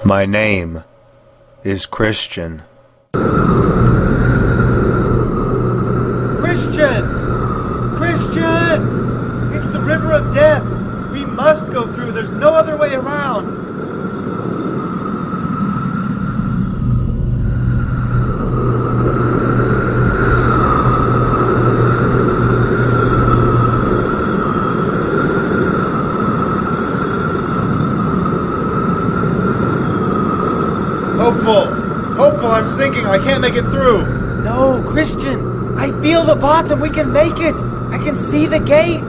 My name is Christian. Christian! Christian! It's the river of death. We must go through. There's no other way around. Hopeful, I'm sinking. I can't make it through. No, Christian, I feel the bottom. We can make it. I can see the gate.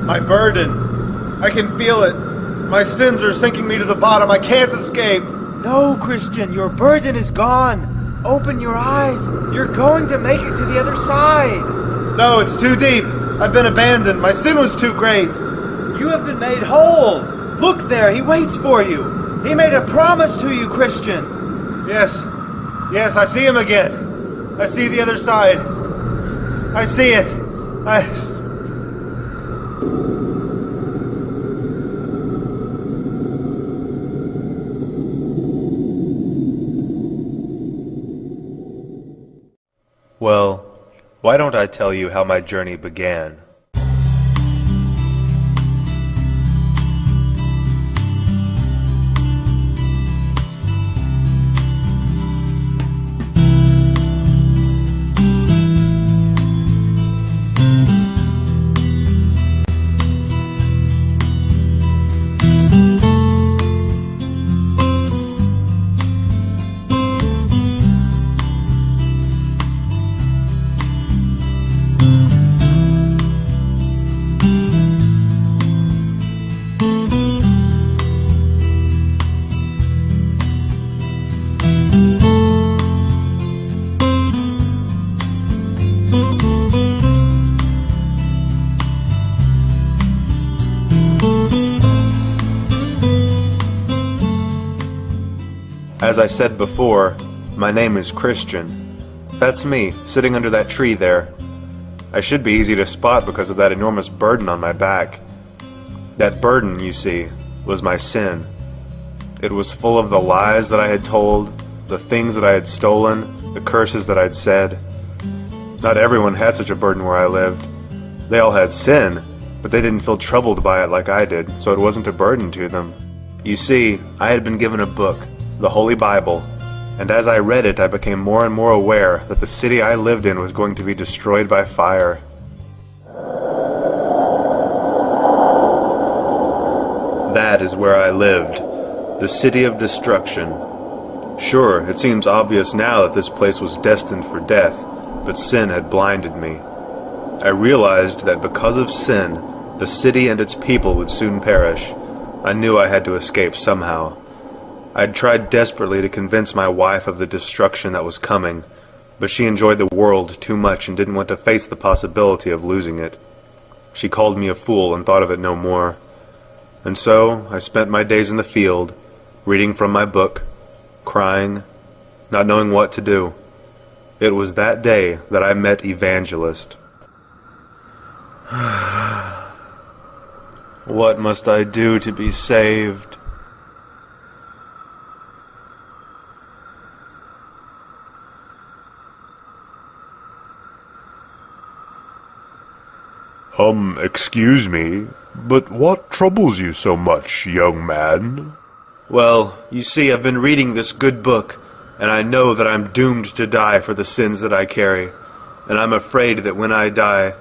My burden. I can feel it. My sins are sinking me to the bottom. I can't escape. No, Christian, your burden is gone. Open your eyes. You're going to make it to the other side. No, it's too deep. I've been abandoned. My sin was too great. You have been made whole. Look there, he waits for you. He made a promise to you, Christian. Yes, I see him again. I see the other side. I see it. Well, why don't I tell you how my journey began? As I said before, my name is Christian. That's me, sitting under that tree there. I should be easy to spot because of that enormous burden on my back. That burden, you see, was my sin. It was full of the lies that I had told, the things that I had stolen, the curses that I'd said. Not everyone had such a burden where I lived. They all had sin, but they didn't feel troubled by it like I did, so it wasn't a burden to them. You see, I had been given a book, the Holy Bible, and as I read it I became more and more aware that the city I lived in was going to be destroyed by fire. That is where I lived, the city of destruction. Sure, it seems obvious now that this place was destined for death, but sin had blinded me. I realized that because of sin, the city and its people would soon perish. I knew I had to escape somehow. I'd tried desperately to convince my wife of the destruction that was coming, but she enjoyed the world too much and didn't want to face the possibility of losing it. She called me a fool and thought of it no more. And so I spent my days in the field, reading from my book, crying, not knowing what to do. It was that day that I met Evangelist. What must I do to be saved? Excuse me, but what troubles you so much, young man? Well, you see, I've been reading this good book, and I know that I'm doomed to die for the sins that I carry, and I'm afraid that when I die,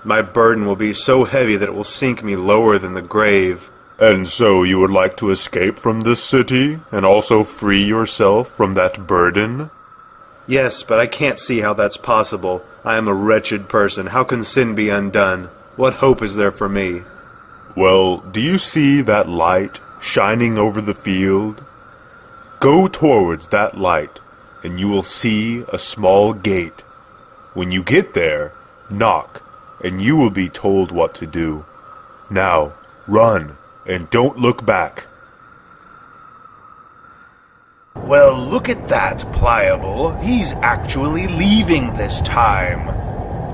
my burden will be so heavy that it will sink me lower than the grave. And so you would like to escape from this city, and also free yourself from that burden? Yes, but I can't see how that's possible. I am a wretched person. How can sin be undone? What hope is there for me? Well, do you see that light shining over the field? Go towards that light, and you will see a small gate. When you get there, knock, and you will be told what to do. Now, run, and don't look back. Well, look at that, Pliable. He's actually leaving this time.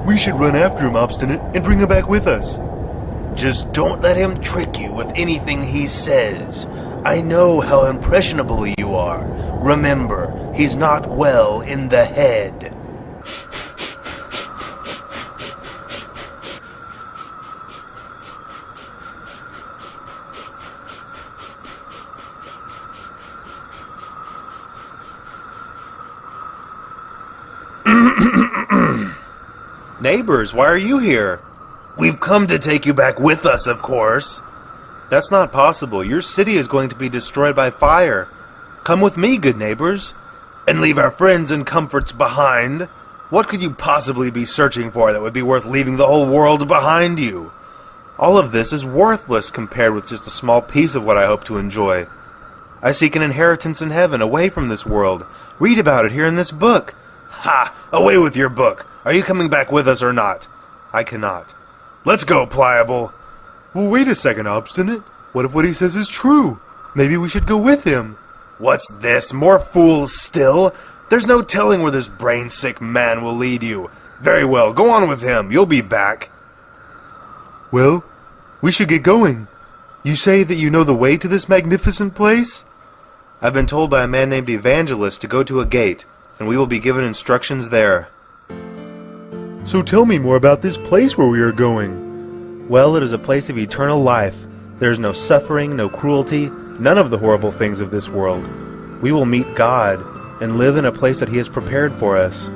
We should run after him, Obstinate, and bring him back with us. Just don't let him trick you with anything he says. I know how impressionable you are. Remember, he's not well in the head. Neighbors, why are you here? We've come to take you back with us, of course. That's not possible. Your city is going to be destroyed by fire. Come with me, good neighbors. And leave our friends and comforts behind? What could you possibly be searching for that would be worth leaving the whole world behind you? All of this is worthless compared with just a small piece of what I hope to enjoy. I seek an inheritance in heaven, away from this world. Read about it here in this book. Ha! Away with your book! Are you coming back with us or not? I cannot. Let's go, Pliable. Well, wait a second, Obstinate. What if what he says is true? Maybe we should go with him. What's this? More fools still? There's no telling where this brain-sick man will lead you. Very well, go on with him. You'll be back. Well, we should get going. You say that you know the way to this magnificent place? I've been told by a man named Evangelist to go to a gate, and we will be given instructions there. So tell me more about this place where we are going. Well, it is a place of eternal life. There is no suffering, no cruelty, none of the horrible things of this world. We will meet God and live in a place that He has prepared for us.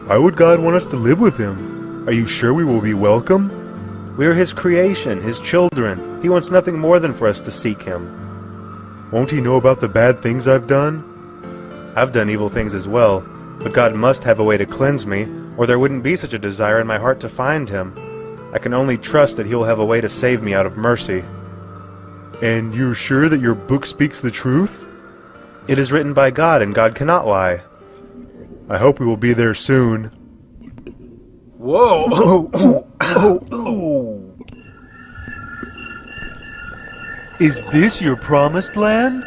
Why would God want us to live with Him? Are you sure we will be welcome? We are His creation, His children. He wants nothing more than for us to seek Him. Won't He know about the bad things I've done? I've done evil things as well, but God must have a way to cleanse me, or there wouldn't be such a desire in my heart to find Him. I can only trust that He will have a way to save me out of mercy. And you're sure that your book speaks the truth? It is written by God, and God cannot lie. I hope we will be there soon. Whoa! Is this your promised land?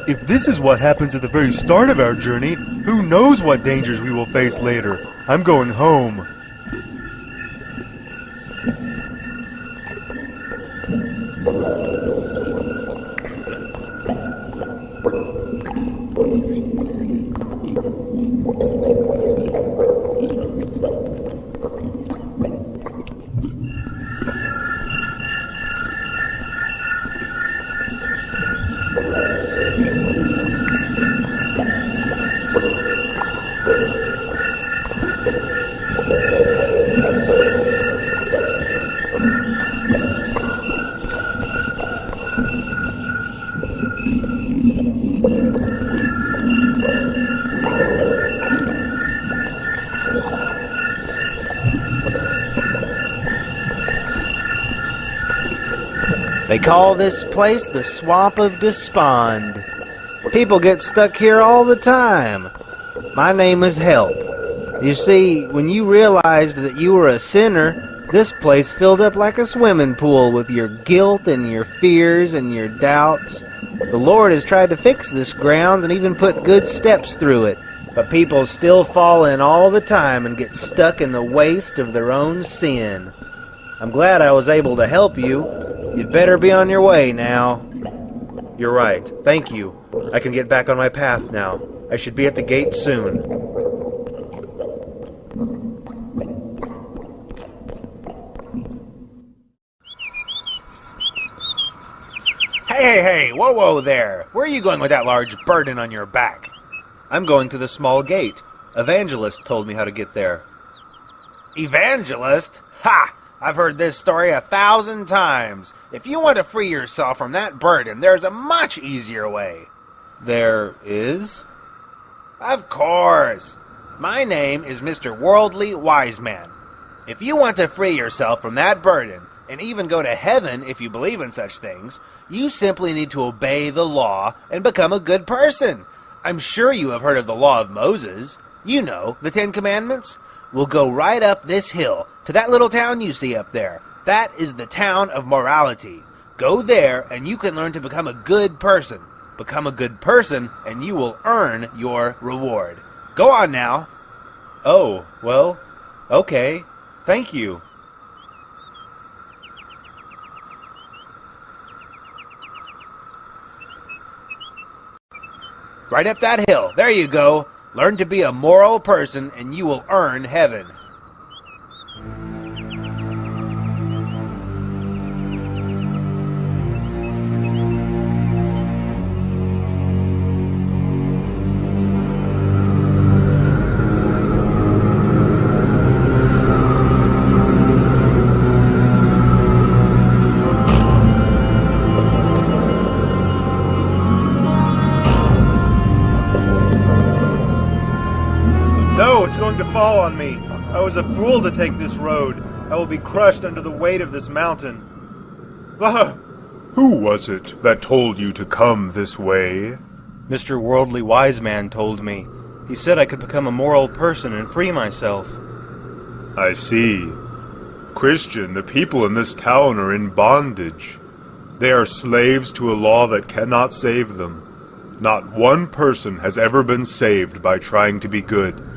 If this is what happens at the very start of our journey, who knows what dangers we will face later? I'm going home. They call this place the Swamp of Despond. People get stuck here all the time. My name is Help. You see, when you realized that you were a sinner, this place filled up like a swimming pool with your guilt and your fears and your doubts. The Lord has tried to fix this ground and even put good steps through it, but people still fall in all the time and get stuck in the waste of their own sin. I'm glad I was able to help you. You'd better be on your way now. You're right. Thank you. I can get back on my path now. I should be at the gate soon. Hey, whoa there. Where are you going with that large burden on your back? I'm going to the small gate. Evangelist told me how to get there. Evangelist? Ha! I've heard this story 1,000 times. If you want to free yourself from that burden, there's a much easier way. There is? Of course. My name is Mr. Worldly Wise Man. If you want to free yourself from that burden, and even go to heaven if you believe in such things, you simply need to obey the law and become a good person. I'm sure you have heard of the law of Moses. You know, the 10 Commandments. We'll go right up this hill to that little town you see up there. That is the town of morality. Go there and you can learn to become a good person. Become a good person and you will earn your reward. Go on now. Oh, well, okay. Thank you. Right up that hill. There you go. Learn to be a moral person and you will earn heaven. No, it's going to fall on me. I was a fool to take this road. I will be crushed under the weight of this mountain. Ah! Who was it that told you to come this way? Mr. Worldly Wise Man told me. He said I could become a moral person and free myself. I see. Christian, the people in this town are in bondage. They are slaves to a law that cannot save them. Not one person has ever been saved by trying to be good.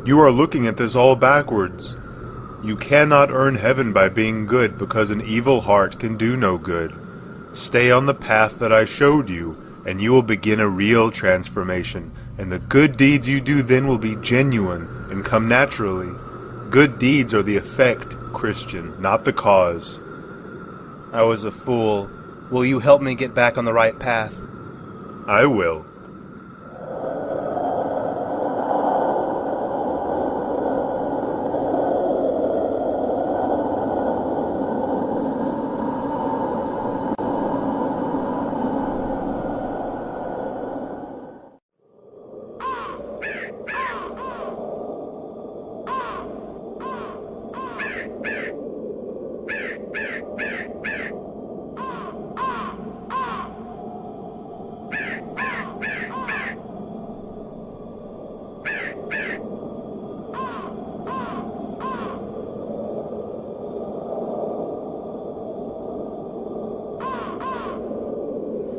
You are looking at this all backwards. You cannot earn heaven by being good because an evil heart can do no good. Stay on the path that I showed you, and you will begin a real transformation, and the good deeds you do then will be genuine and come naturally. Good deeds are the effect, Christian, not the cause. I was a fool. Will you help me get back on the right path? I will.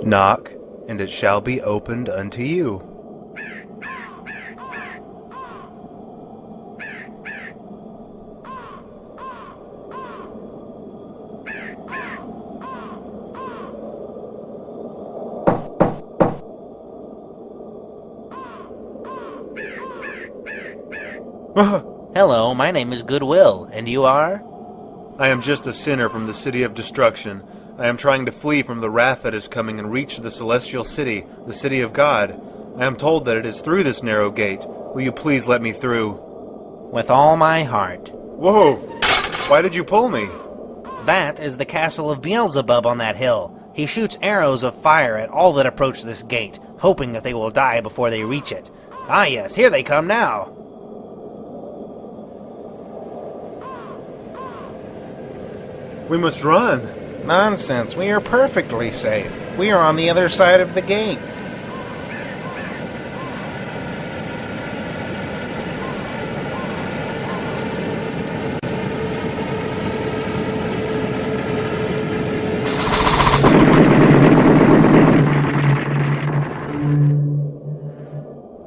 Knock, and it shall be opened unto you. Hello, my name is Goodwill, and you are? I am just a sinner from the city of destruction. I am trying to flee from the wrath that is coming and reach the celestial city, the city of God. I am told that it is through this narrow gate. Will you please let me through? With all my heart. Whoa! Why did you pull me? That is the castle of Beelzebub on that hill. He shoots arrows of fire at all that approach this gate, hoping that they will die before they reach it. Ah yes, here they come now. We must run. Nonsense, we are perfectly safe. We are on the other side of the gate.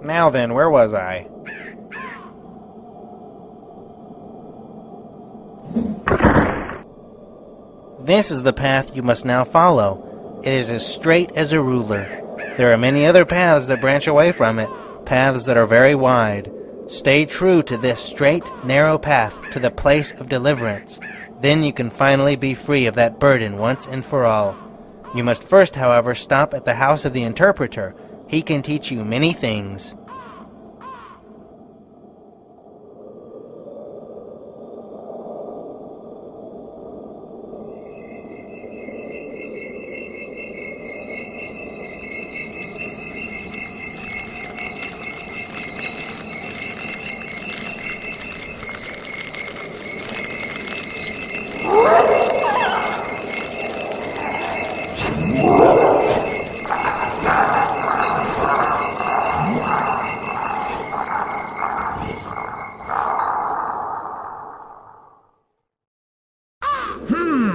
Now then, where was I? This is the path you must now follow. It is as straight as a ruler. There are many other paths that branch away from it, paths that are very wide. Stay true to this straight, narrow path to the place of deliverance. Then you can finally be free of that burden once and for all. You must first, however, stop at the house of the interpreter. He can teach you many things.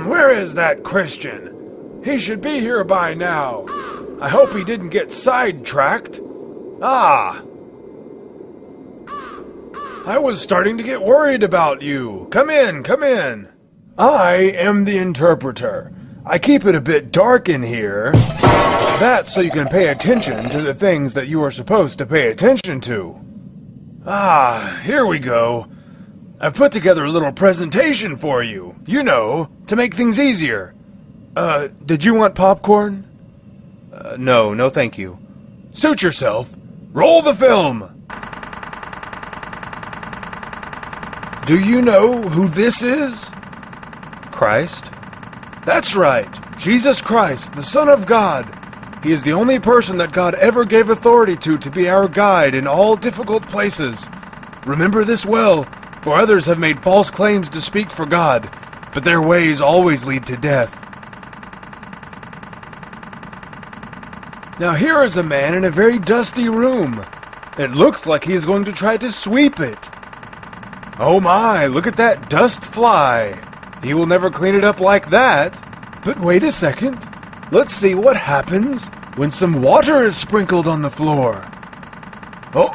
Where is that Christian? He should be here by now. I hope he didn't get sidetracked. Ah! I was starting to get worried about you. Come in, come in. I am the interpreter. I keep it a bit dark in here. That's so you can pay attention to the things that you are supposed to pay attention to. Ah, here we go. I've put together a little presentation for you, you know, to make things easier. Did you want popcorn? No, thank you. Suit yourself. Roll the film. Do you know who this is? Christ? That's right. Jesus Christ, the Son of God. He is the only person that God ever gave authority to be our guide in all difficult places. Remember this well, for others have made false claims to speak for God, but their ways always lead to death. Now here is a man in a very dusty room. It looks like he is going to try to sweep it. Oh my, look at that dust fly. He will never clean it up like that. But wait a second. Let's see what happens when some water is sprinkled on the floor. Oh,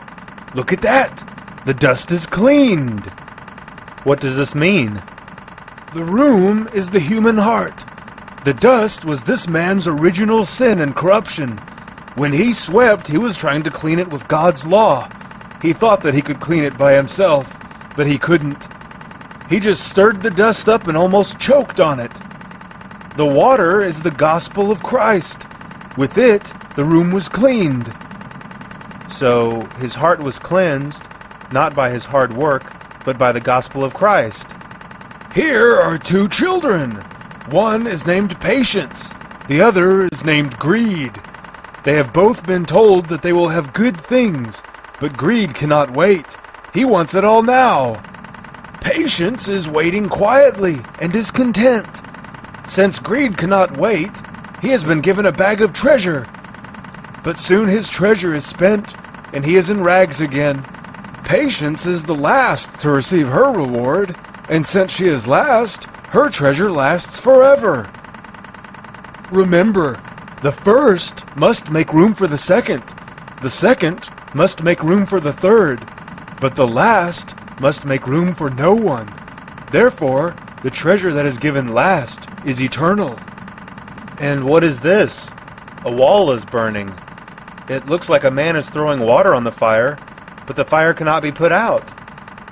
look at that. The dust is cleaned. What does this mean? The room is the human heart. The dust was this man's original sin and corruption. When he swept, he was trying to clean it with God's law. He thought that he could clean it by himself, but he couldn't. He just stirred the dust up and almost choked on it. The water is the gospel of Christ. With it, the room was cleaned. So his heart was cleansed, not by his hard work, but by the gospel of Christ. Here are two children. One is named Patience. The other is named Greed. They have both been told that they will have good things, but Greed cannot wait. He wants it all now. Patience is waiting quietly and is content. Since Greed cannot wait, he has been given a bag of treasure. But soon his treasure is spent, and he is in rags again. Patience is the last to receive her reward, and since she is last, her treasure lasts forever. Remember, the first must make room for the second must make room for the third, but the last must make room for no one. Therefore, the treasure that is given last is eternal. And what is this? A wall is burning. It looks like a man is throwing water on the fire, but the fire cannot be put out.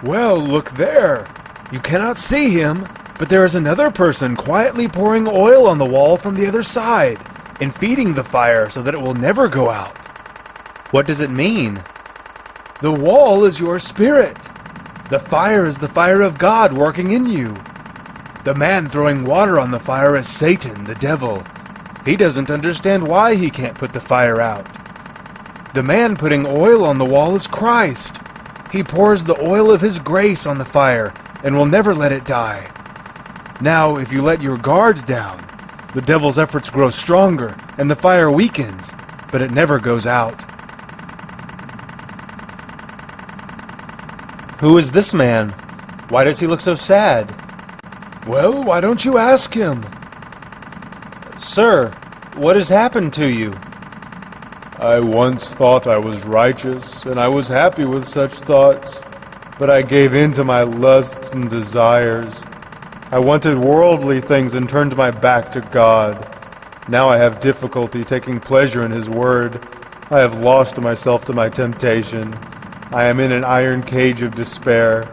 Well, look there. You cannot see him, but there is another person quietly pouring oil on the wall from the other side and feeding the fire so that it will never go out. What does it mean? The wall is your spirit. The fire is the fire of God working in you. The man throwing water on the fire is Satan, the devil. He doesn't understand why he can't put the fire out. The man putting oil on the wall is Christ. He pours the oil of his grace on the fire and will never let it die. Now, if you let your guard down, the devil's efforts grow stronger and the fire weakens, but it never goes out. Who is this man? Why does he look so sad? Well, why don't you ask him? Sir, what has happened to you? I once thought I was righteous, and I was happy with such thoughts, but I gave in to my lusts and desires. I wanted worldly things and turned my back to God. Now I have difficulty taking pleasure in His Word. I have lost myself to my temptation. I am in an iron cage of despair.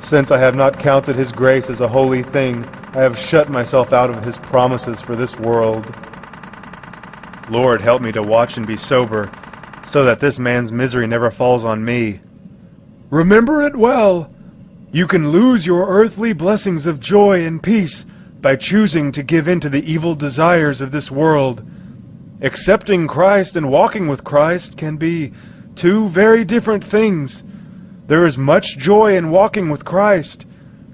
Since I have not counted His grace as a holy thing, I have shut myself out of His promises for this world. Lord, help me to watch and be sober, so that this man's misery never falls on me. Remember it well. You can lose your earthly blessings of joy and peace by choosing to give in to the evil desires of this world. Accepting Christ and walking with Christ can be two very different things. There is much joy in walking with Christ.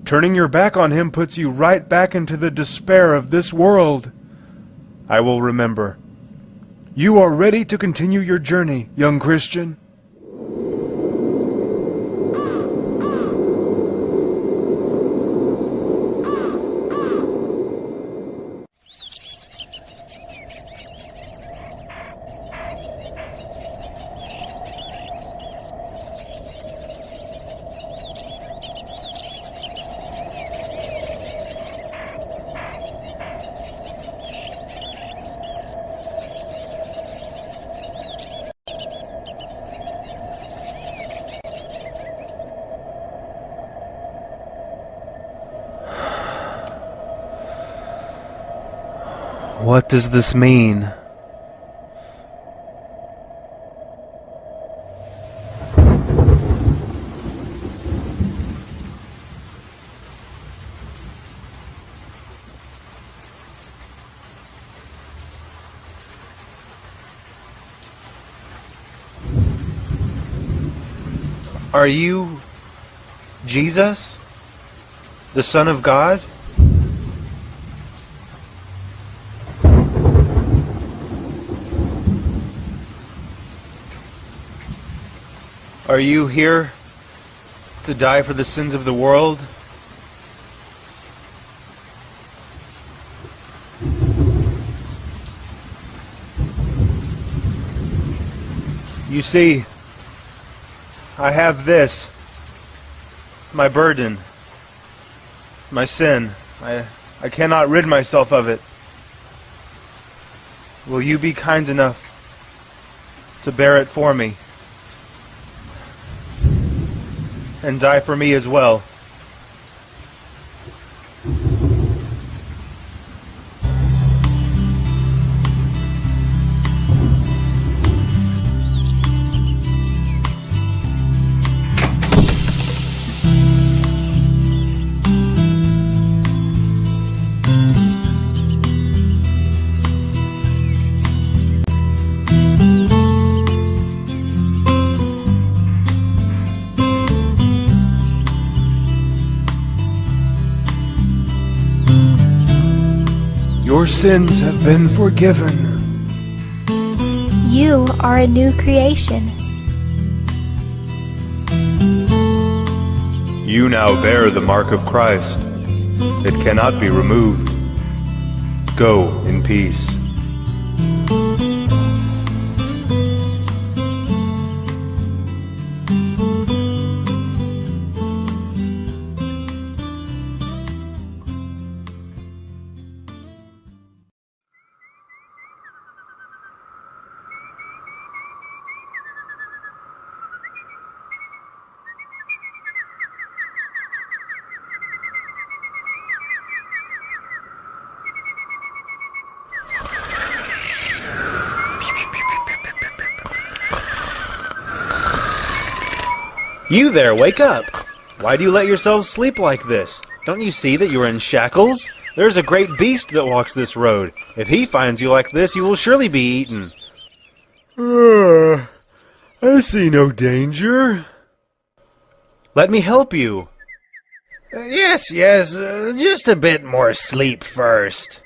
Turning your back on Him puts you right back into the despair of this world. I will remember. You are ready to continue your journey, young Christian. What does this mean? Are you Jesus, the Son of God? Are you here to die for the sins of the world? You see, I have this, my burden, my sin. I cannot rid myself of it. Will you be kind enough to bear it for me and die for me as well? Your sins have been forgiven. You are a new creation. You now bear the mark of Christ. It cannot be removed. Go in peace. You there, wake up! Why do you let yourselves sleep like this? Don't you see that you are in shackles? There's a great beast that walks this road. If he finds you like this, you will surely be eaten. I see no danger. Let me help you. Yes, just a bit more sleep first.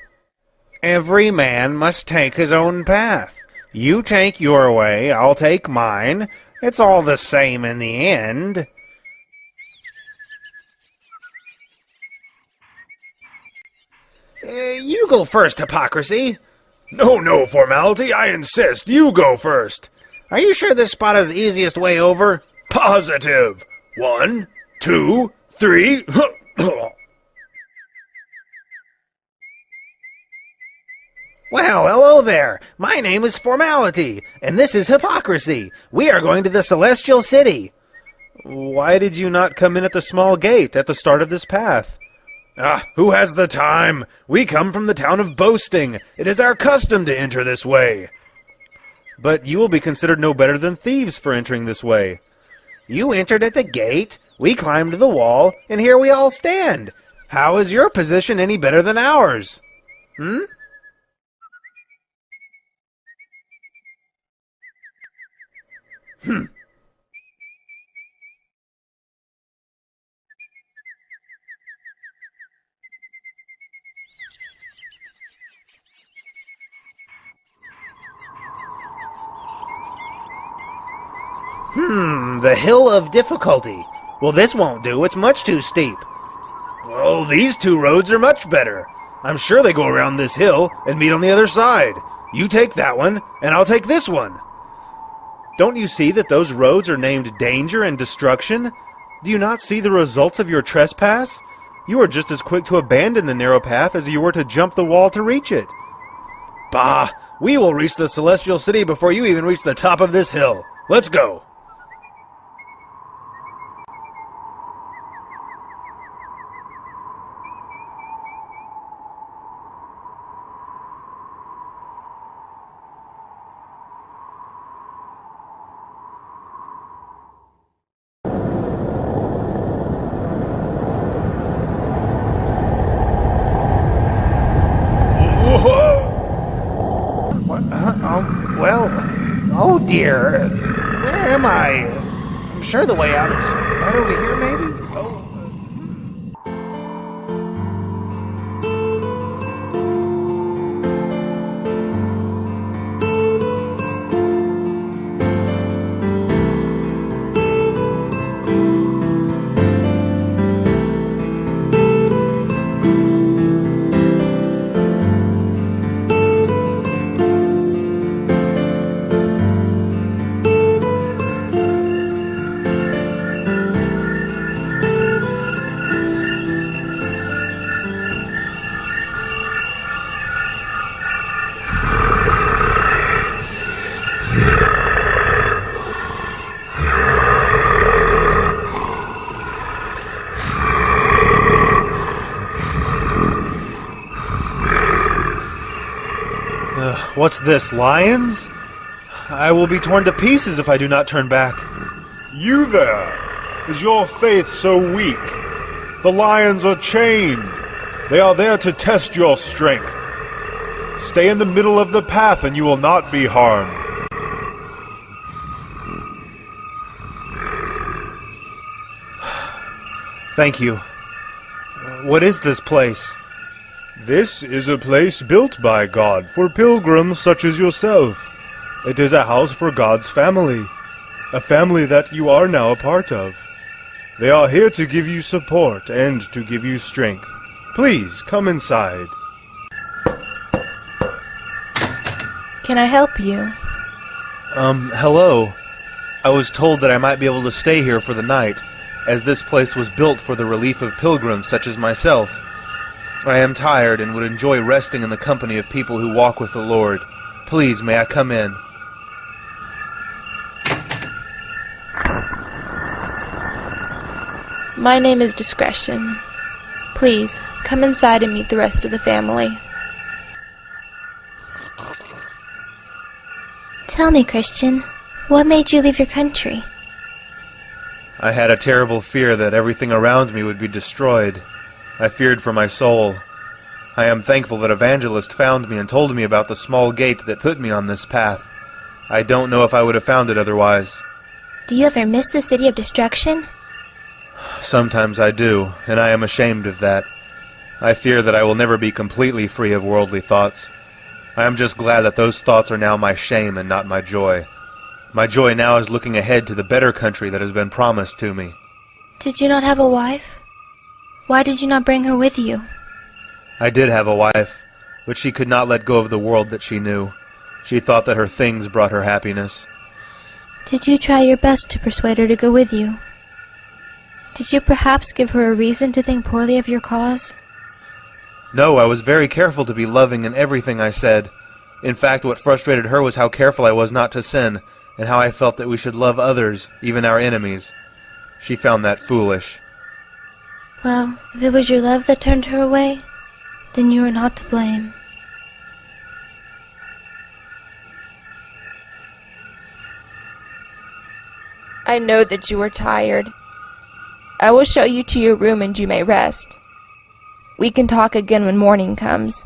Every man must take his own path. You take your way, I'll take mine. It's all the same in the end. You go first, hypocrisy. No, formality, I insist. You go first. Are you sure this spot is the easiest way over? Positive. 1, 2, 3. Well, hello there. My name is Formality, and this is Hypocrisy. We are going to the Celestial City. Why did you not come in at the small gate at the start of this path? Who has the time? We come from the town of Boasting. It is our custom to enter this way. But you will be considered no better than thieves for entering this way. You entered at the gate, we climbed the wall, and here we all stand. How is your position any better than ours? The Hill of Difficulty. Well, this won't do. It's much too steep. Well, these two roads are much better. I'm sure they go around this hill and meet on the other side. You take that one, and I'll take this one. Don't you see that those roads are named Danger and Destruction? Do you not see the results of your trespass? You are just as quick to abandon the narrow path as you were to jump the wall to reach it. Bah! We will reach the Celestial City before you even reach the top of this hill. Let's go! dear. Where am I? I'm sure the way out is right over here, maybe? Oh. What's this, lions? I will be torn to pieces if I do not turn back. You there! Is your faith so weak? The lions are chained. They are there to test your strength. Stay in the middle of the path and you will not be harmed. Thank you. What is this place? This is a place built by God for pilgrims such as yourself. It is a house for God's family, a family that you are now a part of. They are here to give you support and to give you strength. Please, come inside. Can I help you? Hello. I was told that I might be able to stay here for the night, as this place was built for the relief of pilgrims such as myself. I am tired and would enjoy resting in the company of people who walk with the Lord. Please, may I come in? My name is Discretion. Please, come inside and meet the rest of the family. Tell me, Christian, what made you leave your country? I had a terrible fear that everything around me would be destroyed. I feared for my soul. I am thankful that Evangelist found me and told me about the small gate that put me on this path. I don't know if I would have found it otherwise. Do you ever miss the city of destruction? Sometimes I do, and I am ashamed of that. I fear that I will never be completely free of worldly thoughts. I am just glad that those thoughts are now my shame and not my joy. My joy now is looking ahead to the better country that has been promised to me. Did you not have a wife? Why did you not bring her with you? I did have a wife, but she could not let go of the world that she knew. She thought that her things brought her happiness. Did you try your best to persuade her to go with you? Did you perhaps give her a reason to think poorly of your cause? No, I was very careful to be loving in everything I said. In fact, what frustrated her was how careful I was not to sin, and how I felt that we should love others, even our enemies. She found that foolish. Well, if it was your love that turned her away, then you are not to blame. I know that you are tired. I will show you to your room and you may rest. We can talk again when morning comes.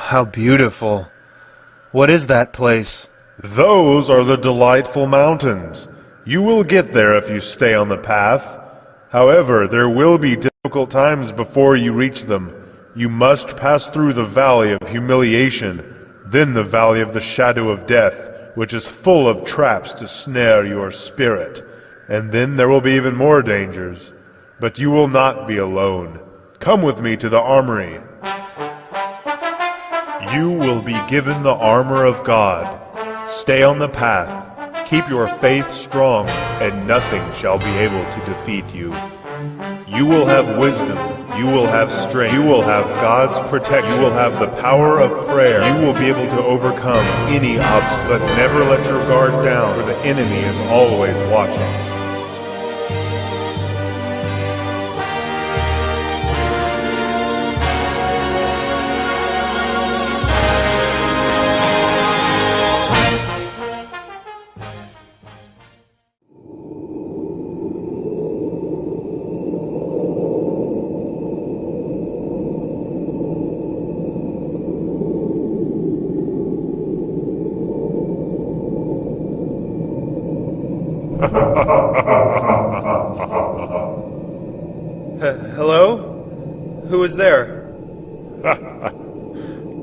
How beautiful. What is that place? Those are the delightful mountains. You will get there if you stay on the path. However, there will be difficult times before you reach them. You must pass through the valley of humiliation, then the valley of the shadow of death, which is full of traps to snare your spirit. And then there will be even more dangers. But you will not be alone. Come with me to the armory. You will be given the armor of God. Stay on the path. Keep your faith strong, and nothing shall be able to defeat you. You will have wisdom. You will have strength. You will have God's protection. You will have the power of prayer. You will be able to overcome any obstacle. But never let your guard down, for the enemy is always watching. Hello? Who is there?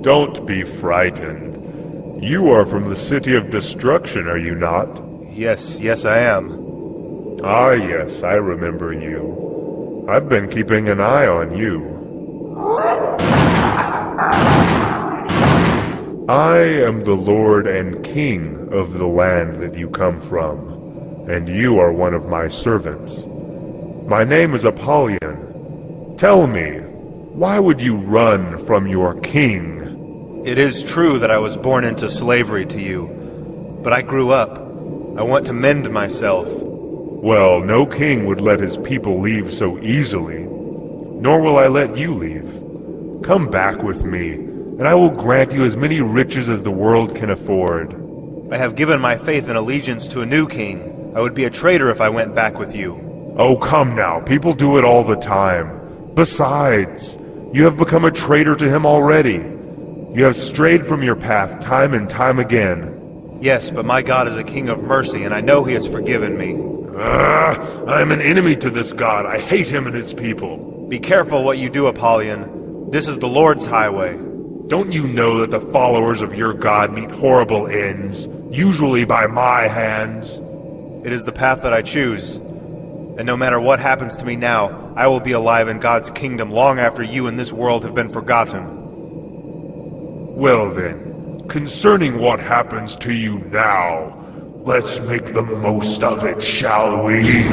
Don't be frightened. You are from the city of destruction, are you not? Yes, I am. Ah, yes, I remember you. I've been keeping an eye on you. I am the Lord and King of the land that you come from, and you are one of my servants. My name is Apollyon. Tell me, why would you run from your king? It is true that I was born into slavery to you, but I grew up. I want to mend myself. Well, no king would let his people leave so easily, nor will I let you leave. Come back with me, and I will grant you as many riches as the world can afford. I have given my faith and allegiance to a new king. I would be a traitor if I went back with you. Oh, come now, people do it all the time. Besides, you have become a traitor to him already. You have strayed from your path time and time again. Yes, but my God is a king of mercy, and I know he has forgiven me. I am an enemy to this God. I hate him and his people. Be careful what you do, Apollyon. This is the Lord's highway. Don't you know that the followers of your God meet horrible ends, usually by my hands? It is the path that I choose. And no matter what happens to me now, I will be alive in God's kingdom long after you and this world have been forgotten. Well then, concerning what happens to you now, let's make the most of it, shall we?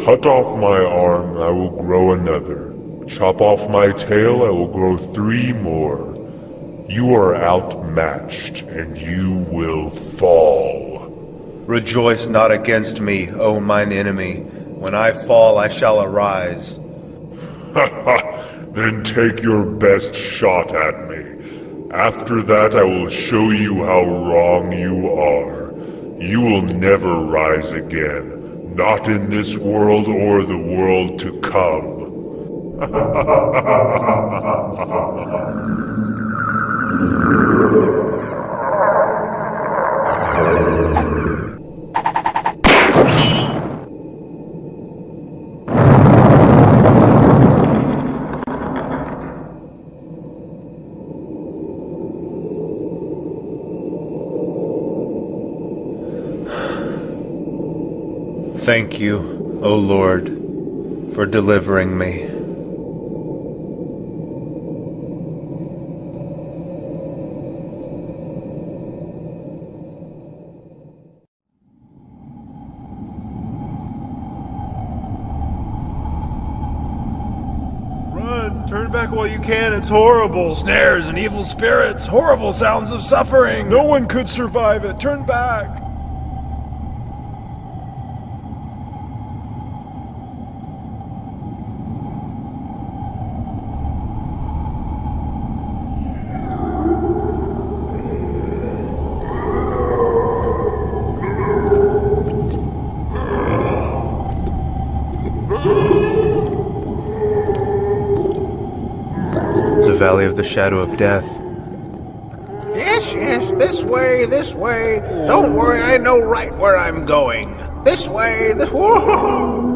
Cut off my arm, I will grow another. Chop off my tail, I will grow 3 more. You are outmatched, and you will fall. Rejoice not against me, O mine enemy. When I fall, I shall arise. Then take your best shot at me. After that, I will show you how wrong you are. You will never rise again. Not in this world or the world to come. Thank you, O Lord, for delivering me. Turn back while you can, it's horrible. Snares and evil spirits, horrible sounds of suffering. No one could survive it. Turn back. The Valley of the Shadow of Death. Yes, this way, this way. Don't worry, I know right where I'm going. This way, whoa!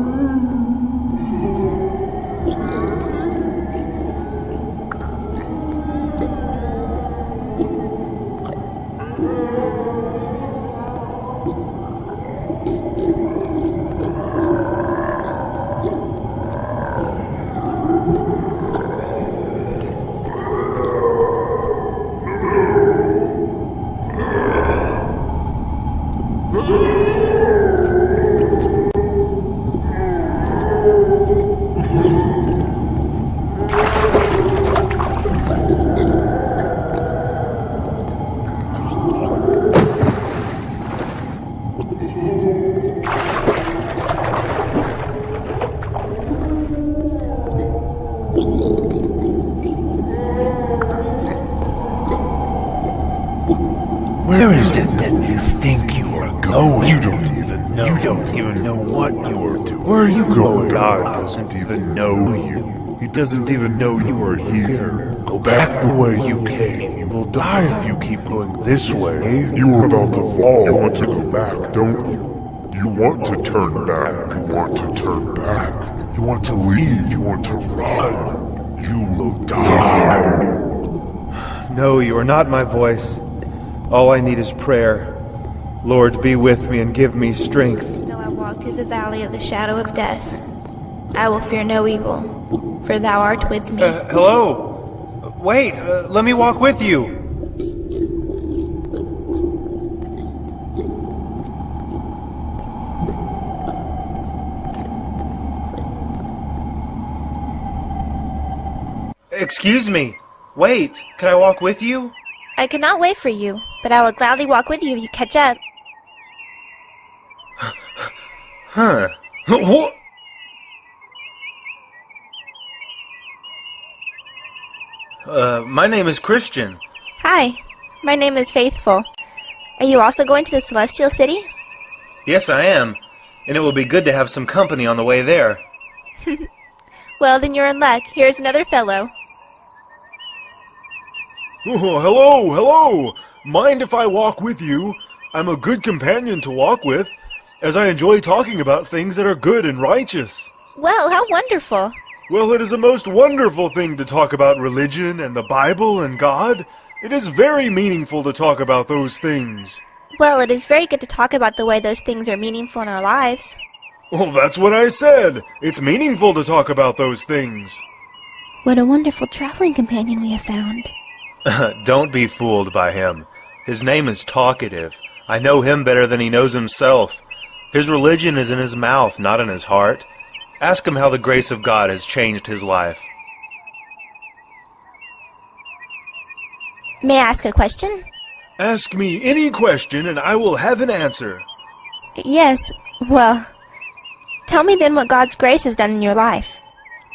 Where is it that you think you are going? You don't even know. You don't even know what you are doing. Where are you going? God doesn't even know you. He doesn't even know you are here. Go back the way you came. You will die if you keep going this way. You are about to fall. You want to go back, don't you? You want to turn back. You want to turn back. You want to leave. You want to run. You will die. No, you are not my voice. All I need is prayer. Lord, be with me and give me strength. Though I walk through the valley of the shadow of death, I will fear no evil, for thou art with me. Hello? Wait, let me walk with you. Excuse me. Wait, can I walk with you? I cannot wait for you, but I will gladly walk with you if you catch up. Huh. What? My name is Christian. Hi, my name is Faithful. Are you also going to the Celestial City? Yes, I am. And it will be good to have some company on the way there. Well, then you're in luck. Here's another fellow. Oh, hello. Mind if I walk with you? I'm a good companion to walk with, as I enjoy talking about things that are good and righteous. Well, how wonderful. Well, it is a most wonderful thing to talk about religion and the Bible and God. It is very meaningful to talk about those things. Well, it is very good to talk about the way those things are meaningful in our lives. Well, that's what I said. It's meaningful to talk about those things. What a wonderful traveling companion we have found. Don't be fooled by him. His name is Talkative. I know him better than he knows himself. His religion is in his mouth, not in his heart. Ask him how the grace of God has changed his life. May I ask a question? Ask me any question and I will have an answer. Yes, well, tell me then what God's grace has done in your life.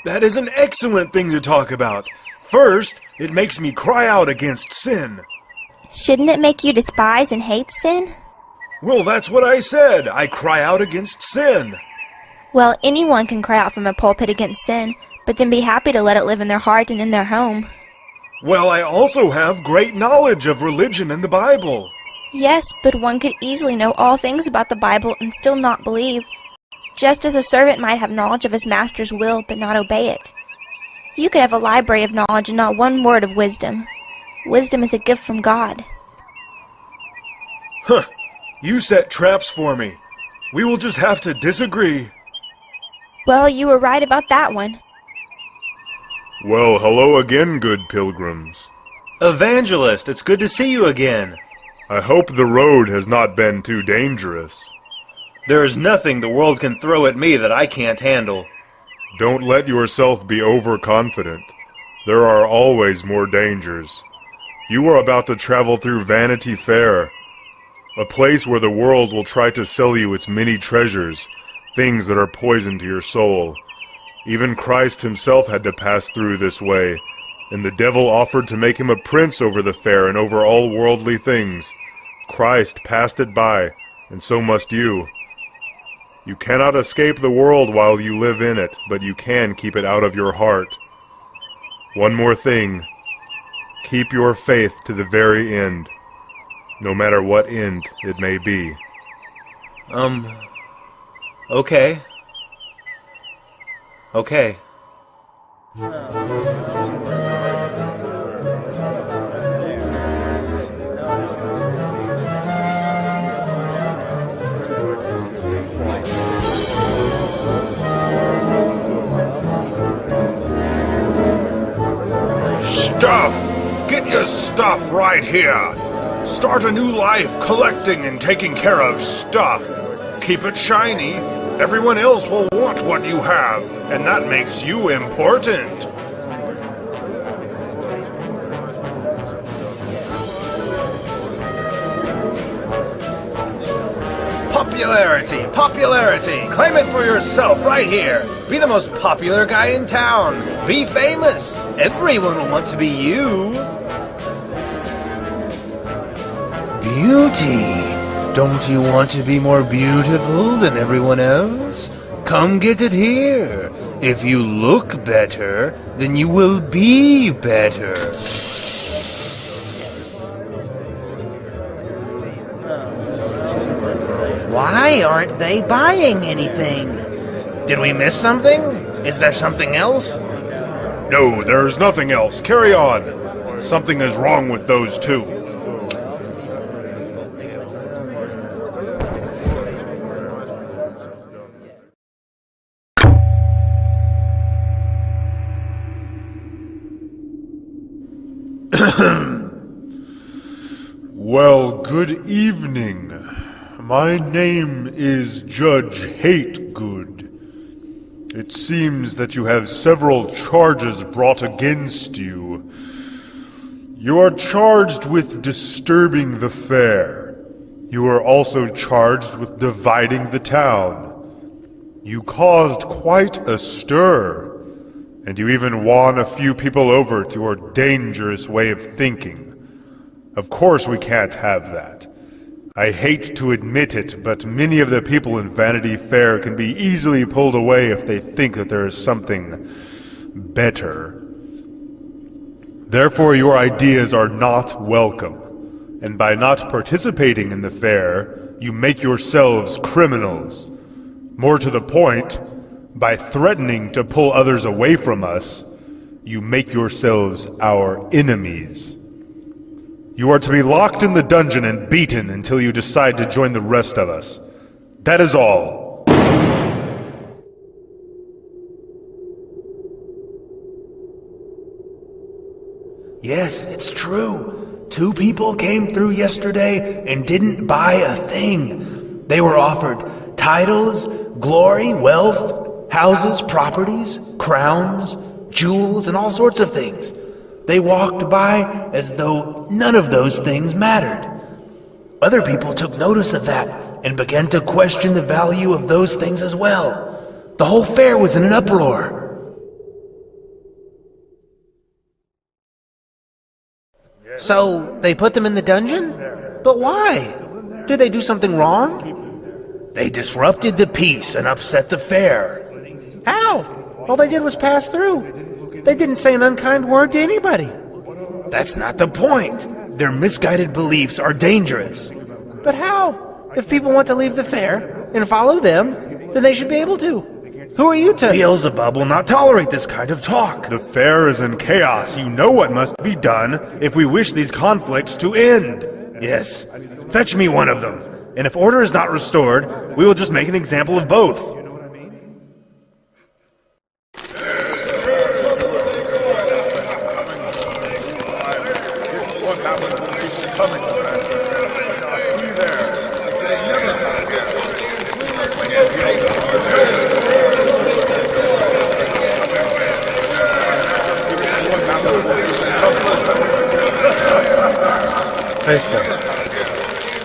That is an excellent thing to talk about. First, it makes me cry out against sin. Shouldn't it make you despise and hate sin? Well, that's what I said. I cry out against sin. Well, anyone can cry out from a pulpit against sin, but then be happy to let it live in their heart and in their home. Well, I also have great knowledge of religion and the Bible. Yes, but one could easily know all things about the Bible and still not believe, just as a servant might have knowledge of his master's will but not obey it. You could have a library of knowledge and not one word of wisdom. Wisdom is a gift from God. Huh. You set traps for me. We will just have to disagree. Well, you were right about that one. Well, hello again, good pilgrims. Evangelist, it's good to see you again. I hope the road has not been too dangerous. There is nothing the world can throw at me that I can't handle. Don't let yourself be overconfident. There are always more dangers. You are about to travel through Vanity Fair, a place where the world will try to sell you its many treasures, things that are poison to your soul. Even Christ himself had to pass through this way, and the devil offered to make him a prince over the fair and over all worldly things. Christ passed it by, and so must you. You cannot escape the world while you live in it, but you can keep it out of your heart. One more thing. Keep your faith to the very end, no matter what end it may be. Okay. Okay. Stuff! Get your stuff right here! Start a new life collecting and taking care of stuff. Keep it shiny. Everyone else will want what you have, and that makes you important. Popularity! Popularity! Claim it for yourself right here! Be the most popular guy in town! Be famous! Everyone will want to be you! Beauty! Don't you want to be more beautiful than everyone else? Come get it here! If you look better, then you will be better! Why aren't they buying anything? Did we miss something? Is there something else? No, there's nothing else. Carry on. Something is wrong with those two. Well, good evening. My name is Judge Hategood. It seems that you have several charges brought against you. You are charged with disturbing the fair. You are also charged with dividing the town. You caused quite a stir, and you even won a few people over to your dangerous way of thinking. Of course we can't have that. I hate to admit it, but many of the people in Vanity Fair can be easily pulled away if they think that there is something better. Therefore, your ideas are not welcome, and by not participating in the fair, you make yourselves criminals. More to the point, by threatening to pull others away from us, you make yourselves our enemies. You are to be locked in the dungeon and beaten until you decide to join the rest of us. That is all. Yes, it's true. 2 people came through yesterday and didn't buy a thing. They were offered titles, glory, wealth, houses, properties, crowns, jewels, and all sorts of things. They walked by as though none of those things mattered. Other people took notice of that and began to question the value of those things as well. The whole fair was in an uproar. So, they put them in the dungeon? But why? Did they do something wrong? They disrupted the peace and upset the fair. How? All they did was pass through. They didn't say an unkind word to anybody. That's not the point. Their misguided beliefs are dangerous. But how? If people want to leave the fair and follow them, then they should be able to. Who are you to? Beelzebub will not tolerate this kind of talk. The fair is in chaos. You know what must be done if we wish these conflicts to end. Yes. Fetch me one of them. And if order is not restored, we will just make an example of both.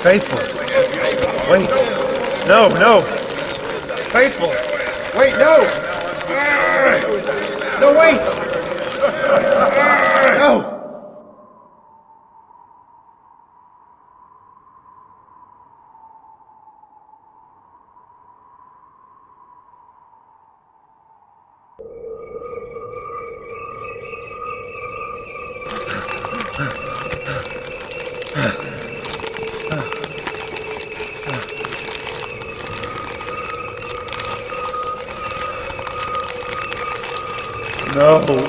Faithful. Wait. No, no. Faithful. Wait, no. No, wait. No. No.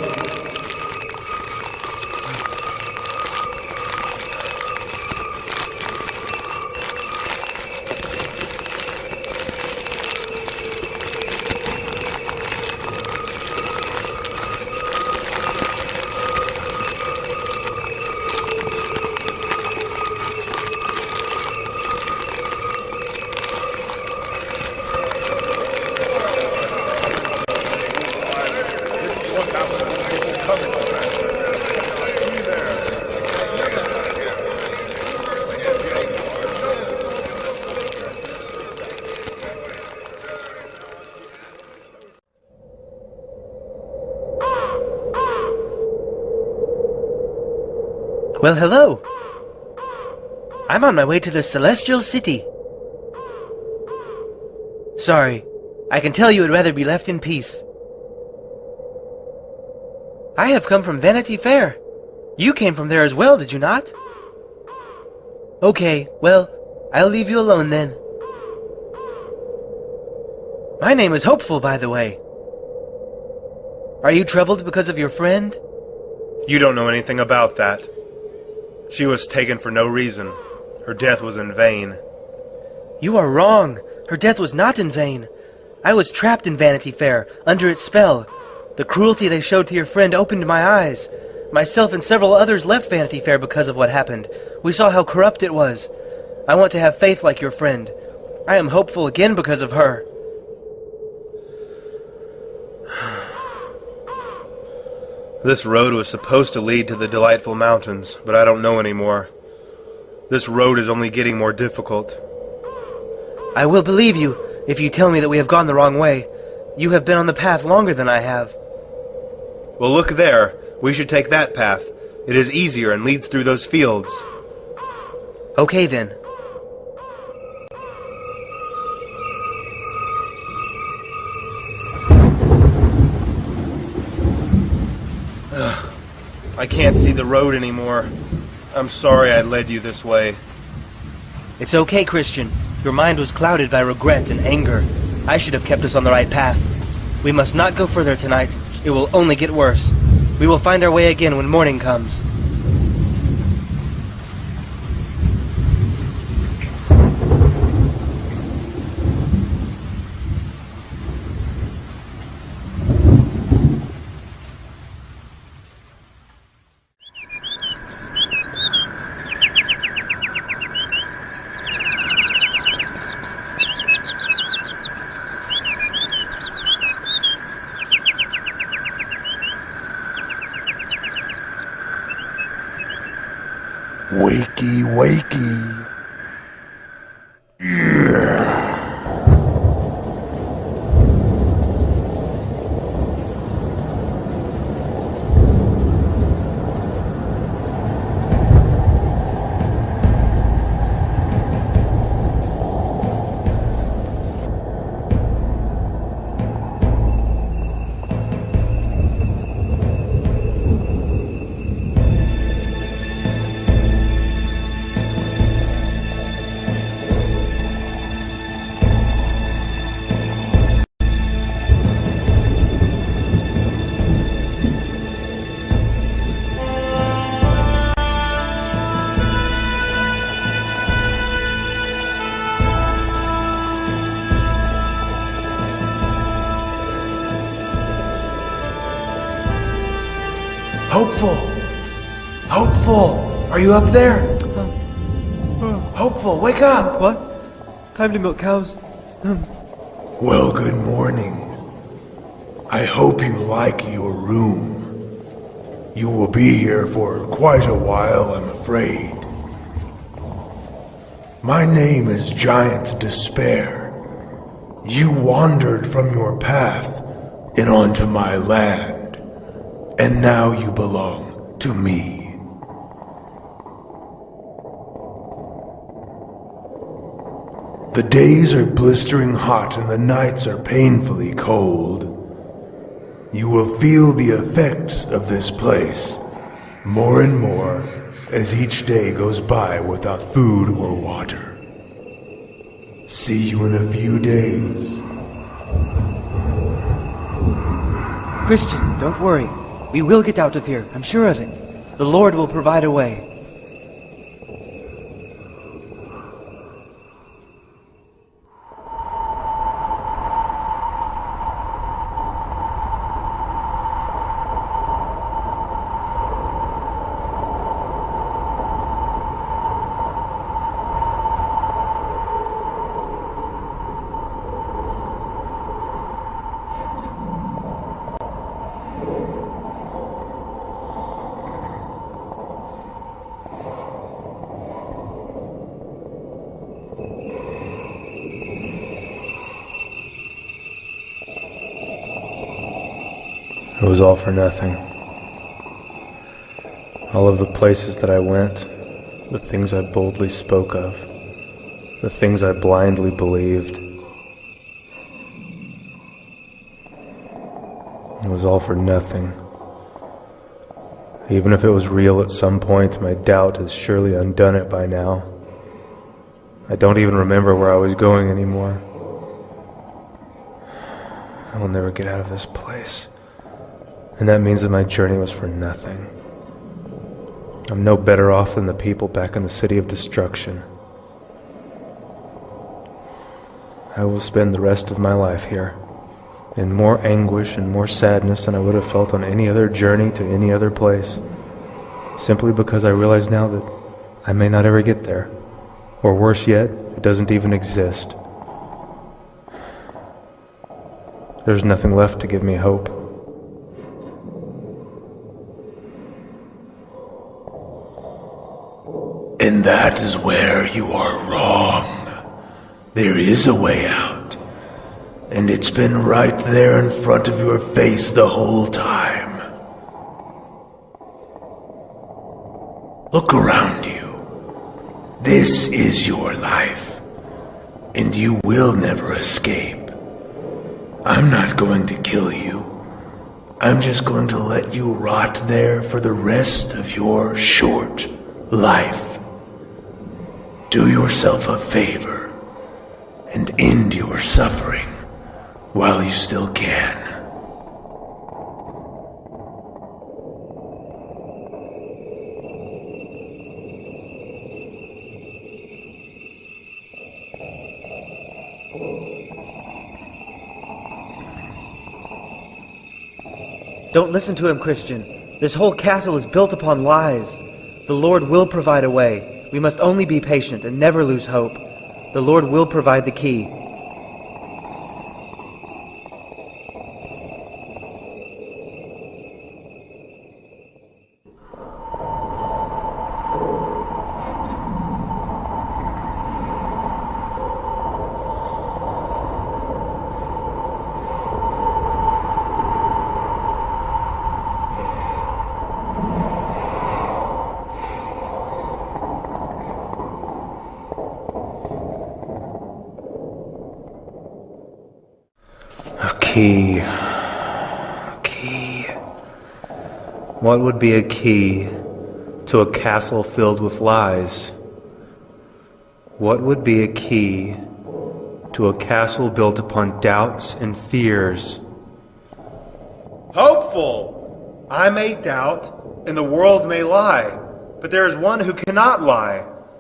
Well, hello. I'm on my way to the Celestial City. Sorry, I can tell you would rather be left in peace. I have come from Vanity Fair. You came from there as well, did you not? Okay, well, I'll leave you alone then. My name is Hopeful, by the way. Are you troubled because of your friend? You don't know anything about that. She was taken for no reason. Her death was in vain. You are wrong. Her death was not in vain. I was trapped in Vanity Fair, under its spell. The cruelty they showed to your friend opened my eyes. Myself and several others left Vanity Fair because of what happened. We saw how corrupt it was. I want to have faith like your friend. I am hopeful again because of her. This road was supposed to lead to the delightful mountains, but I don't know anymore. This road is only getting more difficult. I will believe you if you tell me that we have gone the wrong way. You have been on the path longer than I have. Well, look there. We should take that path. It is easier and leads through those fields. Okay then. I can't see the road anymore. I'm sorry I led you this way. It's okay, Christian. Your mind was clouded by regret and anger. I should have kept us on the right path. We must not go further tonight. It will only get worse. We will find our way again when morning comes. Wakey, wakey. Hopeful! Hopeful! Are you up there? Hopeful, wake up! What? Time to milk cows? Well, good morning. I hope you like your room. You will be here for quite a while, I'm afraid. My name is Giant Despair. You wandered from your path and onto my land, and now you belong to me. The days are blistering hot and the nights are painfully cold. You will feel the effects of this place more and more as each day goes by without food or water. See you in a few days. Christian, don't worry. We will get out of here, I'm sure of it. The Lord will provide a way. It was all for nothing. All of the places that I went, the things I boldly spoke of, the things I blindly believed. It was all for nothing. Even if it was real at some point, my doubt has surely undone it by now. I don't even remember where I was going anymore. I will never get out of this place. And that means that my journey was for nothing. I'm no better off than the people back in the city of destruction. I will spend the rest of my life here, in more anguish and more sadness than I would have felt on any other journey to any other place, simply because I realize now that I may not ever get there, or worse yet, it doesn't even exist. There's nothing left to give me hope. And that is where you are wrong. There is a way out, and it's been right there in front of your face the whole time. Look around you. This is your life, and you will never escape. I'm not going to kill you. I'm just going to let you rot there for the rest of your short life. Do yourself a favor and end your suffering while you still can. Don't listen to him, Christian. This whole castle is built upon lies. The Lord will provide a way. We must only be patient and never lose hope. The Lord will provide the key. Key. What would be a key to a castle filled with lies? What would be a key to a castle built upon doubts and fears? Hopeful! I may doubt, and the world may lie, but there is one who cannot lie.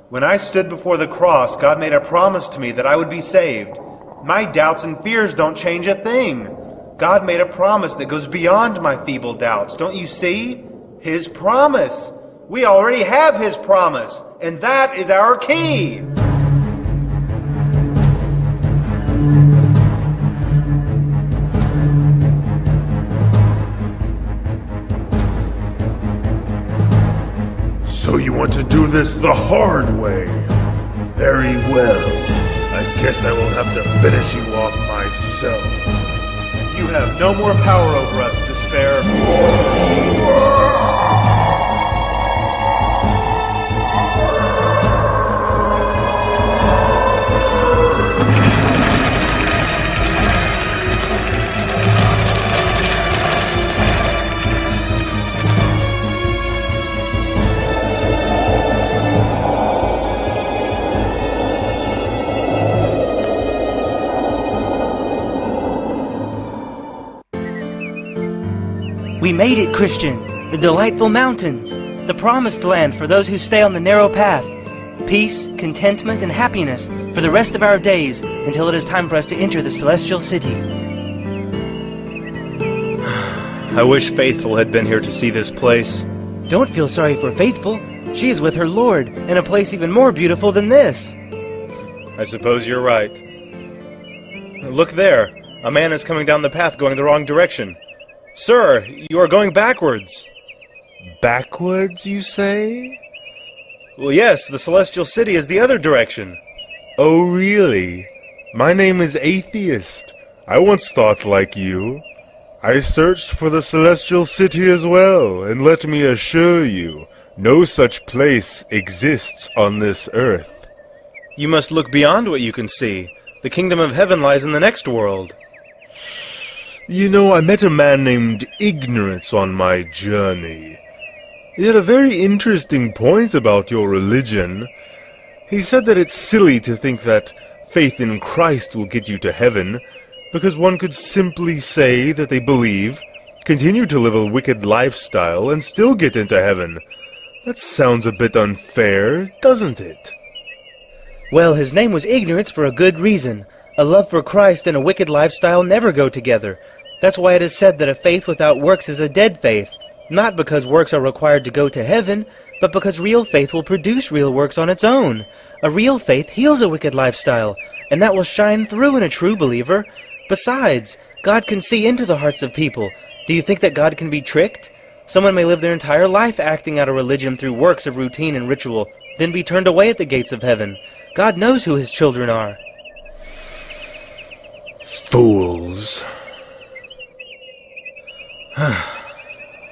When I stood before the cross, God made a promise to me that I would be saved. My doubts and fears don't change a thing. God made a promise that goes beyond my feeble doubts. Don't you see? His promise. We already have His promise, and that is our key. So you want to do this the hard way? Very well. I guess I will have to finish you off myself. You have no more power over us, despair. We made it, Christian! The delightful mountains! The promised land for those who stay on the narrow path. Peace, contentment, and happiness for the rest of our days until it is time for us to enter the celestial city. I wish Faithful had been here to see this place. Don't feel sorry for Faithful. She is with her Lord in a place even more beautiful than this. I suppose you're right. Look there! A man is coming down the path going the wrong direction. Sir, you are going backwards. Backwards, you say? Well, yes, the celestial city is the other direction. Oh, really? My name is Atheist. I once thought like you. I searched for the celestial city as well, and let me assure you, no such place exists on this earth. You must look beyond what you can see. The kingdom of heaven lies in the next world. You know, I met a man named Ignorance on my journey. He had a very interesting point about your religion. He said that it's silly to think that faith in Christ will get you to heaven, because one could simply say that they believe, continue to live a wicked lifestyle, and still get into heaven. That sounds a bit unfair, doesn't it? Well, his name was Ignorance for a good reason. A love for Christ and a wicked lifestyle never go together. That's why it is said that a faith without works is a dead faith, not because works are required to go to heaven, but because real faith will produce real works on its own. A real faith heals a wicked lifestyle, and that will shine through in a true believer. Besides, God can see into the hearts of people. Do you think that God can be tricked? Someone may live their entire life acting out a religion through works of routine and ritual, then be turned away at the gates of heaven. God knows who His children are. Fools.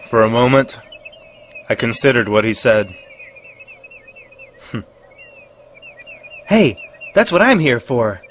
For a moment, I considered what he said. Hey, that's what I'm here for.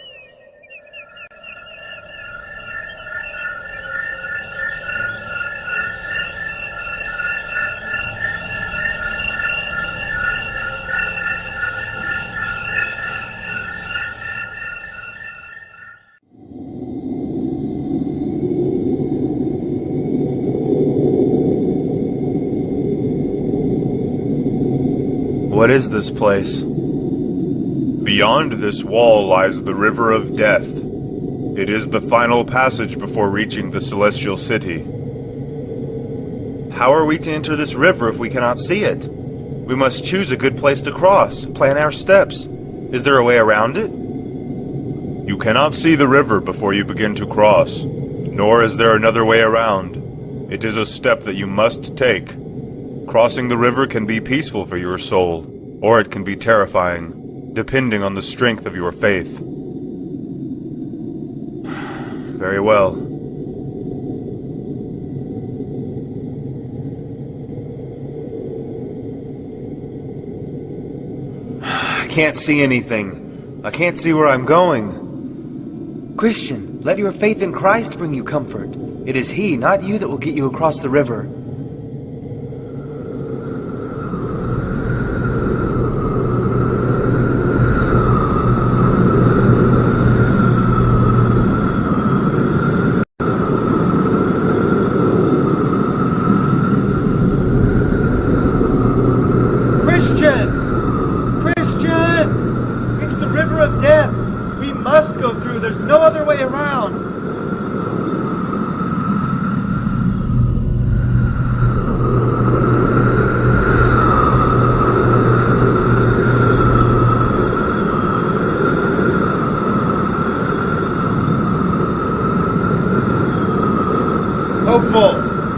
What is this place? Beyond this wall lies the River of Death. It is the final passage before reaching the Celestial City. How are we to enter this river if we cannot see it? We must choose a good place to cross, plan our steps. Is there a way around it? You cannot see the river before you begin to cross, nor is there another way around. It is a step that you must take. Crossing the river can be peaceful for your soul, or it can be terrifying, depending on the strength of your faith. Very well. I can't see anything. I can't see where I'm going. Christian, let your faith in Christ bring you comfort. It is He, not you, that will get you across the river.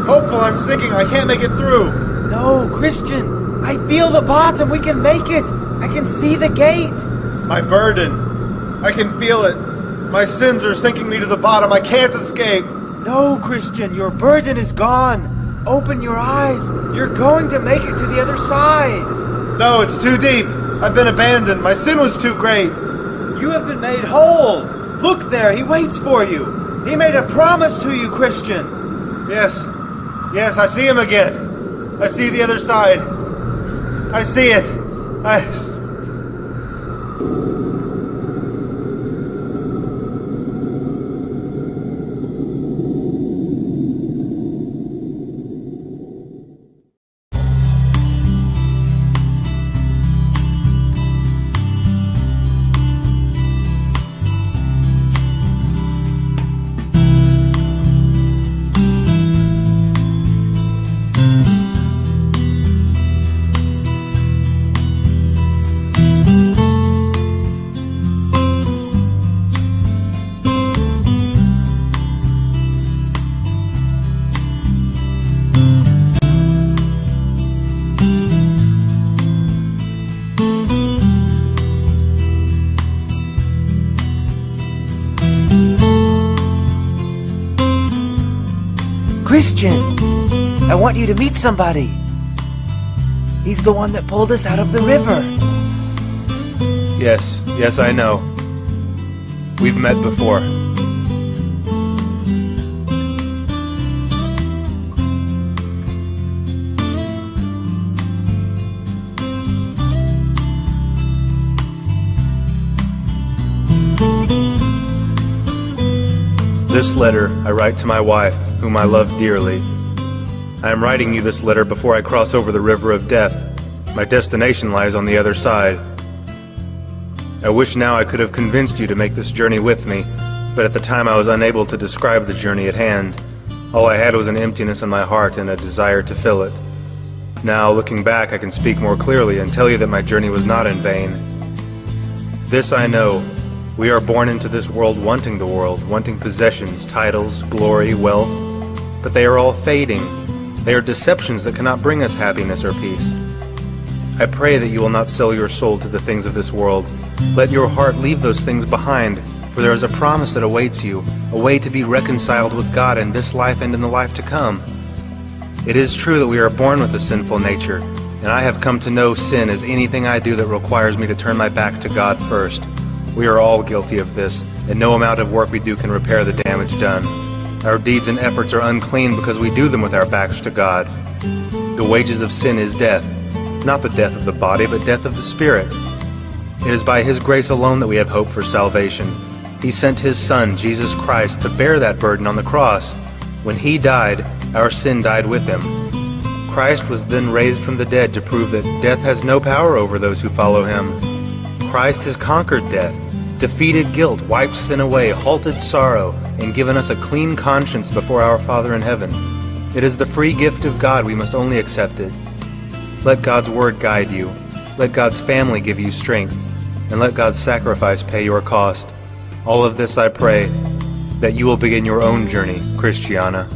Hopeful, I'm sinking. I can't make it through. No, Christian, I feel the bottom. We can make it. I can see the gate. My burden. I can feel it. My sins are sinking me to the bottom. I can't escape. No, Christian, your burden is gone. Open your eyes. You're going to make it to the other side. No, it's too deep. I've been abandoned. My sin was too great. You have been made whole. Look there, he waits for you. He made a promise to you, Christian. Yes, I see him again. I see the other side. I see it. Christian, I want you to meet somebody. He's the one that pulled us out of the river. Yes, I know. We've met before. This letter I write to my wife, whom I love dearly. I am writing you this letter before I cross over the river of death. My destination lies on the other side. I wish now I could have convinced you to make this journey with me, but at the time I was unable to describe the journey at hand. All I had was an emptiness in my heart and a desire to fill it. Now, looking back, I can speak more clearly and tell you that my journey was not in vain. This I know. We are born into this world, wanting possessions, titles, glory, wealth, but they are all fading. They are deceptions that cannot bring us happiness or peace. I pray that you will not sell your soul to the things of this world. Let your heart leave those things behind, for there is a promise that awaits you, a way to be reconciled with God in this life and in the life to come. It is true that we are born with a sinful nature, and I have come to know sin as anything I do that requires me to turn my back to God first. We are all guilty of this, and no amount of work we do can repair the damage done. Our deeds and efforts are unclean because we do them with our backs to God. The wages of sin is death, not the death of the body, but death of the spirit. It is by His grace alone that we have hope for salvation. He sent His Son, Jesus Christ, to bear that burden on the cross. When He died, our sin died with Him. Christ was then raised from the dead to prove that death has no power over those who follow Him. Christ has conquered death, defeated guilt, wiped sin away, halted sorrow, and given us a clean conscience before our Father in heaven. It is the free gift of God. We must only accept it. Let God's word guide you. Let God's family give you strength. And let God's sacrifice pay your cost. All of this I pray, that you will begin your own journey, Christiana.